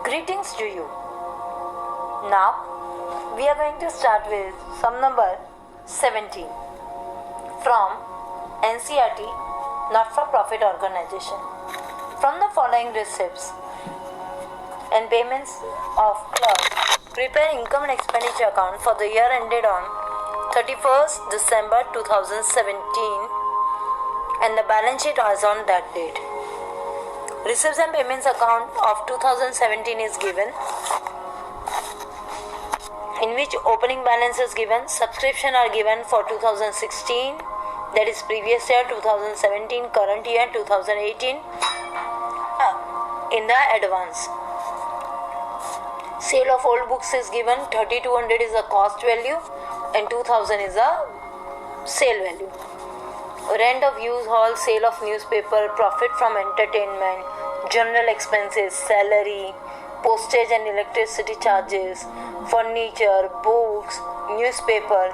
Greetings to you. Now we are going to start with sum number 17 from NCERT Not-for-Profit Organization. From the following receipts and payments of club, prepare income and expenditure account for the year ended on 31st December 2017 and the balance sheet as on that date. Receipts and payments account of 2017 is given, in which opening balance is given, subscription are given for 2016, that is previous year 2017, current year 2018 in the advance. Sale of old books is given, 3200 is the cost value and 2000 is the sale value. Rent of use hall, sale of newspaper, profit from entertainment, general expenses, salary, postage and electricity charges, furniture, books, newspaper,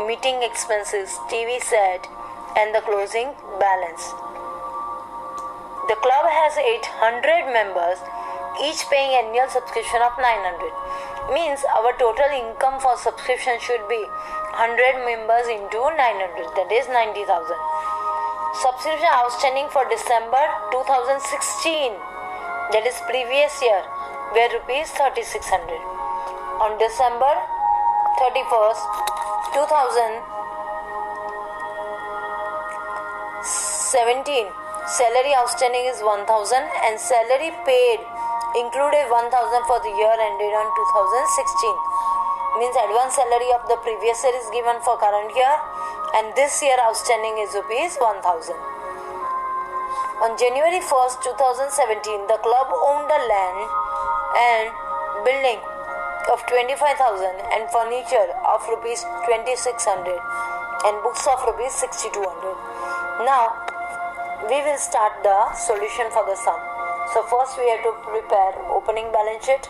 meeting expenses, TV set, and the closing balance. The club has 800 members, each paying annual subscription of 900. Means our total income for subscription should be 100 members into 900, that is 90,000. Subscription outstanding for December 2016, that is previous year, were rupees 3600. On December 31st 2017, salary outstanding is 1000 and salary paid included 1000 for the year ended on 2016. Means advance salary of the previous year is given for current year and this year outstanding is rupees 1000. On January 1st 2017, the club owned a land and building of 25,000 and furniture of rupees 2600 and books of rupees 6200. Now we will start the solution for the sum. So first we have to prepare opening balance sheet,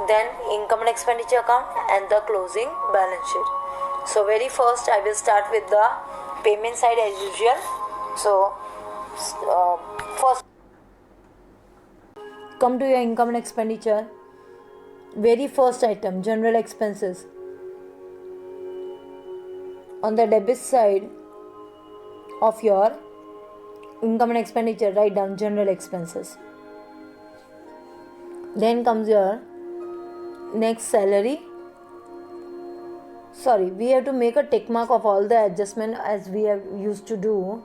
then income and expenditure account and the closing balance sheet. So very first I will start with the payment side as usual. So first come to your income and expenditure. Very first item, general expenses. On the debit side of your income and expenditure, write down general expenses. Then comes your next salary. We have to make a tick mark of all the adjustment as we have used to do.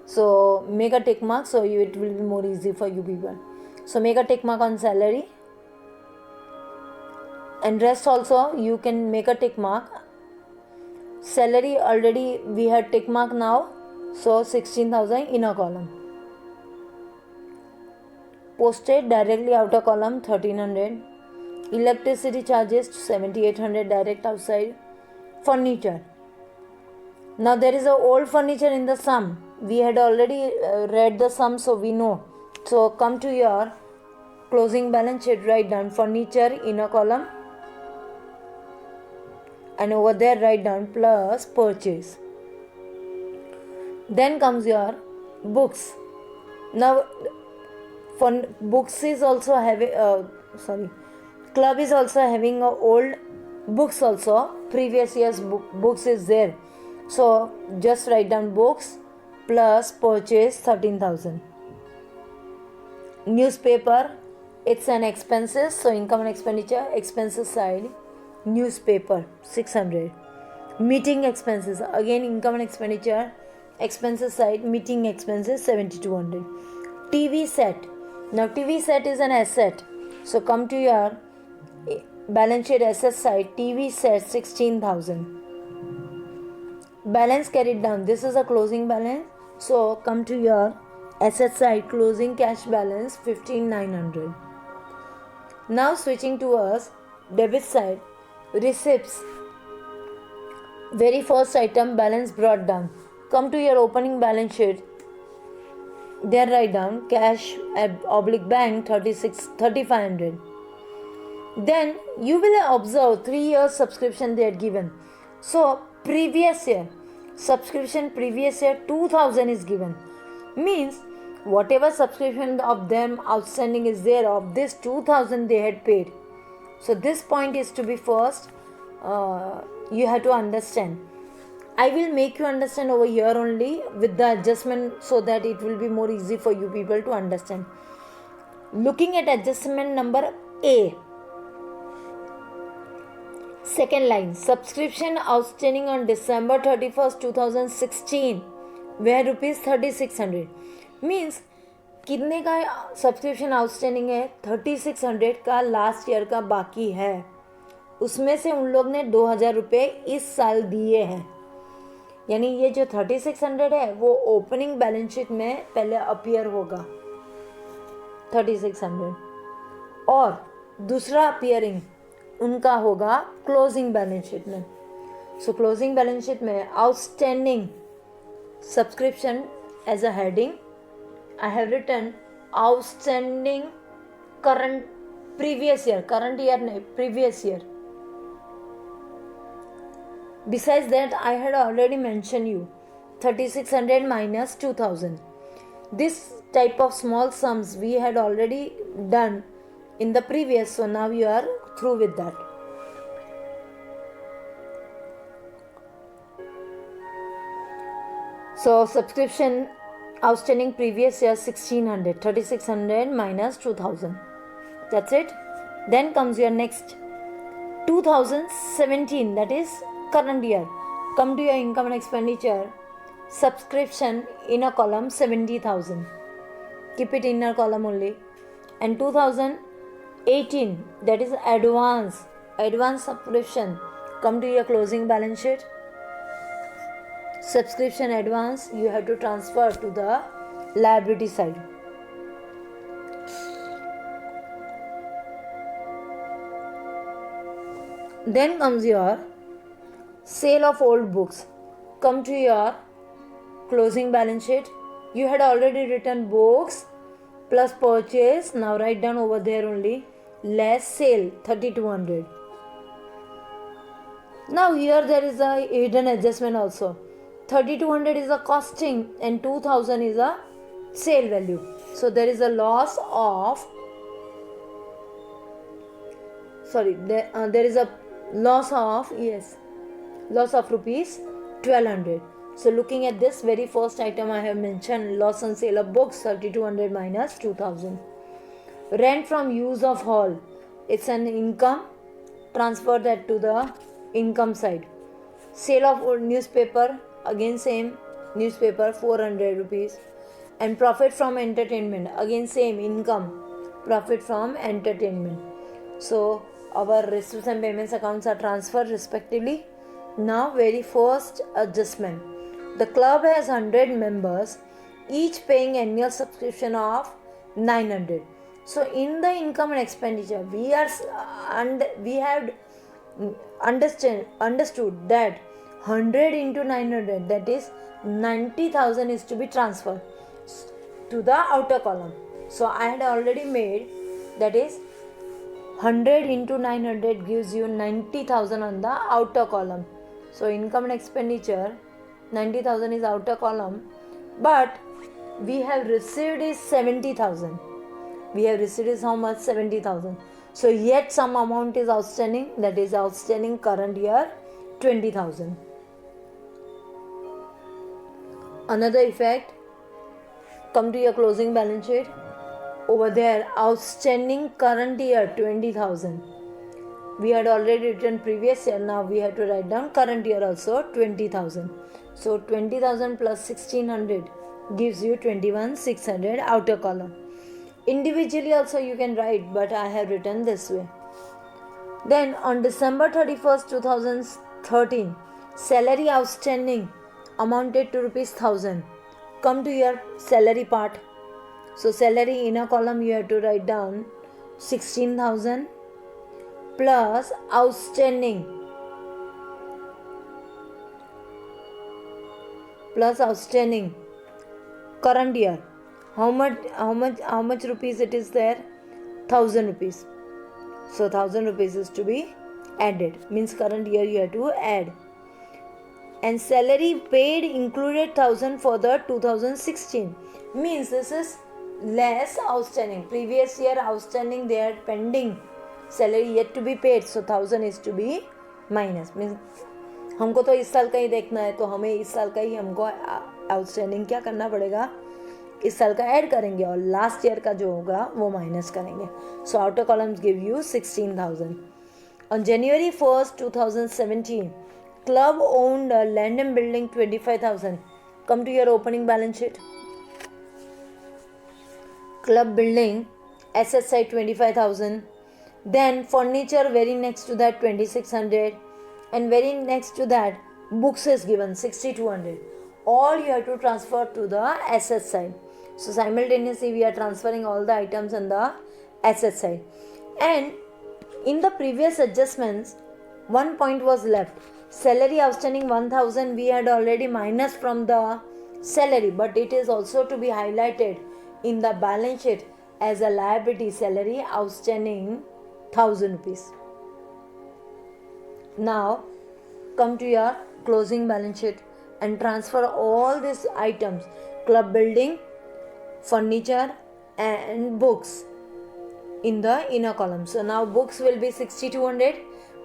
So make a tick mark so it will be more easy for you people. So make a tick mark on salary and rest also you can make a tick mark. Salary already we had tick mark now, so 16,000 inner column. Postage directly outer column 1300. Electricity charges 7800 direct outside. Furniture. Now there is a old furniture in the sum. We had already read the sum, so we know. So come to your closing balance sheet, write down furniture inner column and over there write down plus purchase. Then comes your books. Now for books is also having club is also having a old books also, previous year's books is there, so just write down books plus purchase 13,000. Newspaper, it's an expenses, so income and expenditure, expenses side newspaper 600. Meeting expenses, again income and expenditure, expenses side meeting expenses 7200. TV set. Now TV set is an asset, so come to your balance sheet asset side, TV set 16,000. Balance carried down, this is a closing balance, so come to your asset side, closing cash balance 15,900. Now switching to us debit side, receipts. Very first item, balance brought down. Come to your opening balance sheet. There write down cash / bank 3,500. Then you will observe 3 years subscription they had given. So previous year subscription, previous year 2000 is given. Means whatever subscription of them outstanding is there, of this 2000 they had paid. So this point is to be first, you have to understand. I will make you understand over here only with the adjustment, so that it will be more easy for you people to understand. Looking at adjustment number A, second line, subscription outstanding on December 31st 2016 were rupees 3600. Means कितने का subscription outstanding है? 3600 का last year का बाकी है. उसमें से उन लोग ने 2000 रुपये इस साल दिए हैं. यानी ये जो 3600 है वो ओपनिंग बैलेंस शीट में पहले अपीयर होगा 3600, और दूसरा अपीयरिंग उनका होगा क्लोजिंग बैलेंस शीट में. सो क्लोजिंग बैलेंस शीट में outstanding subscription as a heading I have written outstanding current previous year, current year नहीं, previous year. Besides that, I had already mentioned you 3600 minus 2000. This type of small sums we had already done in the previous, so now you are through with that. So subscription outstanding previous year 1600, 3600 minus 2000. That's it. Then comes your next 2017, that is current year. Come to your income and expenditure. Subscription inner column 70,000. Keep it inner column only. And 2018, that is advance subscription. Come to your closing balance sheet. Subscription advance you have to transfer to the liability side. Then comes your sale of old books. Come to your closing balance sheet. You had already written books plus purchase. Now write down over there only less sale 3200. Now here there is a hidden adjustment also. 3200 is a costing and 2000 is a sale value. So there is a loss of, there is a loss of rupees 1200. So looking at this very first item I have mentioned, loss on sale of books 3200 minus 2000. Rent from use of hall, it's an income, transfer that to the income side. Sale of old newspaper, again same, newspaper 400 rupees. And profit from entertainment, again same, income, profit from entertainment. So our receipts and payments accounts are transferred respectively. Now very first adjustment, the club has 100 members, each paying annual subscription of 900. So in the income and expenditure we have understood that 100 into 900, that is 90,000 is to be transferred to the outer column. So I had already made, that is 100 into 900 gives you 90,000 on the outer column. So income and expenditure 90,000 is outer column, but we have received is 70,000. We have received is how much? 70,000. So yet some amount is outstanding, that is outstanding current year 20,000. Another effect, come to your closing balance sheet. Over there, outstanding current year 20,000. We had already written previous year, now we have to write down current year also 20,000. So 20,000 plus 1600 gives you 21,600 outer column. Individually also you can write, but I have written this way. Then on December 31st 2013, salary outstanding amounted to rupees 1000. Come to your salary part. So salary inner column you have to write down 16,000 plus outstanding current year. How much rupees it is there? 1000 rupees. So 1000 rupees is to be added, means current year you have to add. and salary paid included 1000 for the 2016. Means this is less outstanding. Previous year outstanding, they are pending salary yet to be paid, so 1000 is to be minus. Means हमको तो इस साल का ही देखना है, तो हमें इस साल का ही हमको आउटस्टैंडिंग क्या करना पड़ेगा, इस साल का ऐड करेंगे और लास्ट ईयर का जो होगा वो माइनस करेंगे. So outer columns give you 16,000. On January 1st, 2017, club owned a land and building 25,000. Come to your opening balance sheet. Club building, asset side 25,000. Then furniture very next to that 2,600. And very next to that, books is given 6,200. All you have to transfer to the asset side. So simultaneously we are transferring all the items on the asset side. And in the previous adjustments, one point was left. Salary outstanding 1,000 we had already minus from the salary, but it is also to be highlighted in the balance sheet as a liability. Salary outstanding 1,000 rupees. Now come to your closing balance sheet and transfer all these items, club building, furniture and books, in the inner column. So now books will be 6,200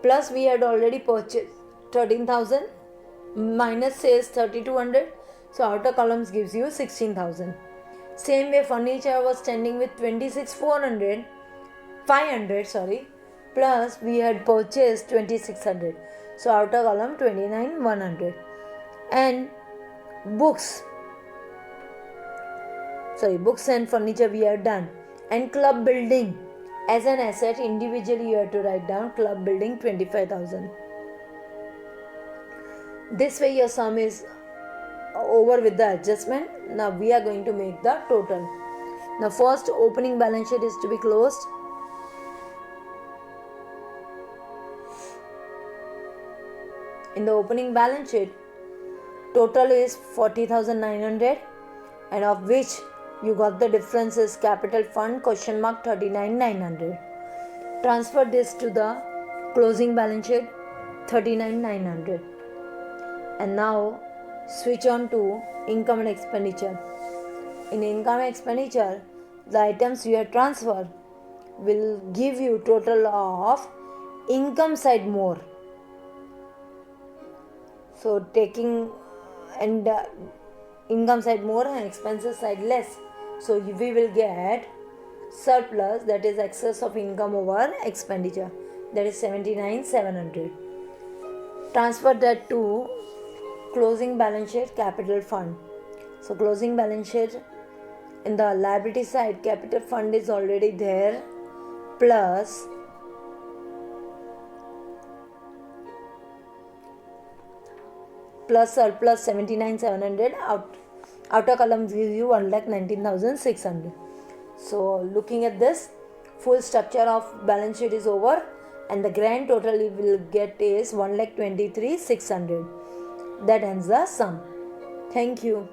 plus we had already purchased 13,000 minus sales 3,200. So outer columns gives you 16,000. Same way furniture was standing with 500 plus we had purchased 2,600. So outer column 29,100. And books and furniture we have done. And club building as an asset individually you have to write down club building 25,000. This way your sum is over with the adjustment. Now we are going to make the total. Now first opening balance sheet is to be closed. In the opening balance sheet, total is 40,900, and of which you got the difference is capital fund question mark 39,900. Transfer this to the closing balance sheet 39,900. And now switch on to income and expenditure. In income and expenditure, the items you have transferred will give you total of income side more. So taking and income side more and expenses side less. So we will get surplus, that is excess of income over expenditure, that is 79,700. Transfer that to closing balance sheet capital fund. So closing balance sheet, in the liability side capital fund is already there plus surplus 79,700. Outer columns gives you 1,19,600. So looking at this, full structure of balance sheet is over and the grand total you will get is 1,23,600. That ends the sum. Thank you.